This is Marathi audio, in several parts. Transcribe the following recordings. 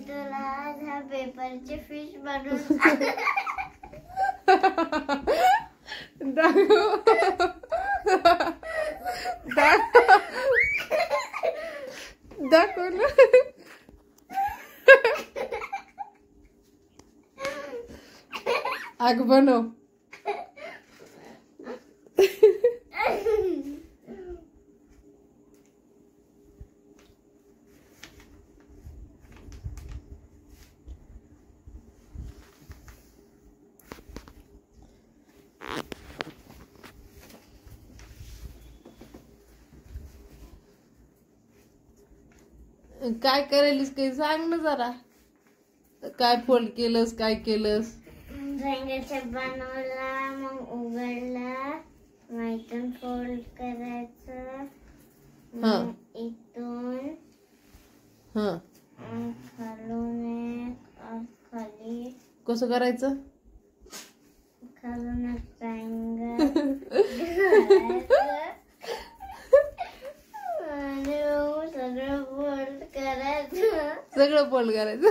तुला आज ह्या पेपरचे फिश बनवून दाखव ना. आग बनव. काय करायलीस काही सांग ना जरा. काय फोल्ड केलंस, काय केलंस? बनवला, मग उघडला, मग इथून फोल्ड करायचं, मग इथून खालून खाली. कसं करायचं? खालून ट्रायंगल सगळं फोल्ड करायचं. सगळं फोल्ड करायचं.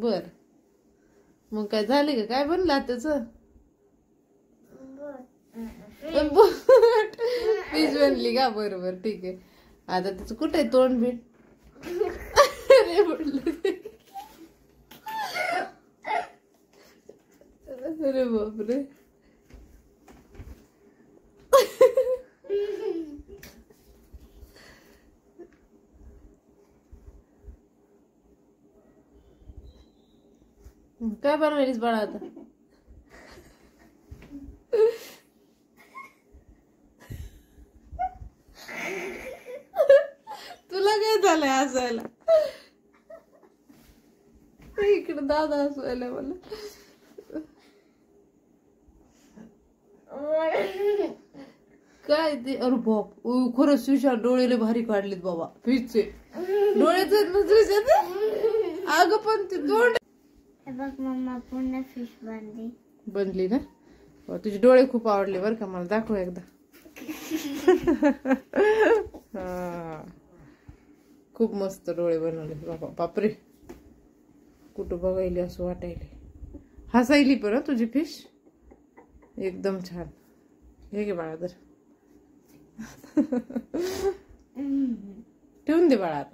बर, मग काय झाले का? काय बनलं आताच? फिश बनली का? बरोबर, ठीक आहे. आता त्याचं कुठे आहे तोंड बीट? अरे अरे बापरे. काय बनवायलीस बाळा आता? तुला काय झालंय हसायला? इकडे दादा हसायला मला. काय ते? अरे बाप, खरंच सुशा डोळेले भारी काढलेत बाबा फिशचे. डोळ्याचे अगं पण ते तोंड. बघ मम्मा, पुन्हा फिश बनली ना. तुझे डोळे खूप आवडले बरं का, मला दाखव एकदा. खूप मस्त डोळे बनवले बाबा. बापरे, कुठं बघायली असं वाटायले. हसायली पण तुझी फिश एकदम छान. हे घे बाळा तर. ठेवून दे बाळा आता.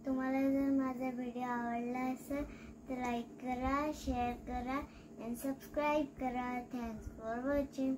तुम्हाला जर माझा व्हिडिओ आवडला असेल तर लाईक करा, शेअर करा आणि सबस्क्राईब करा. Thanks for watching.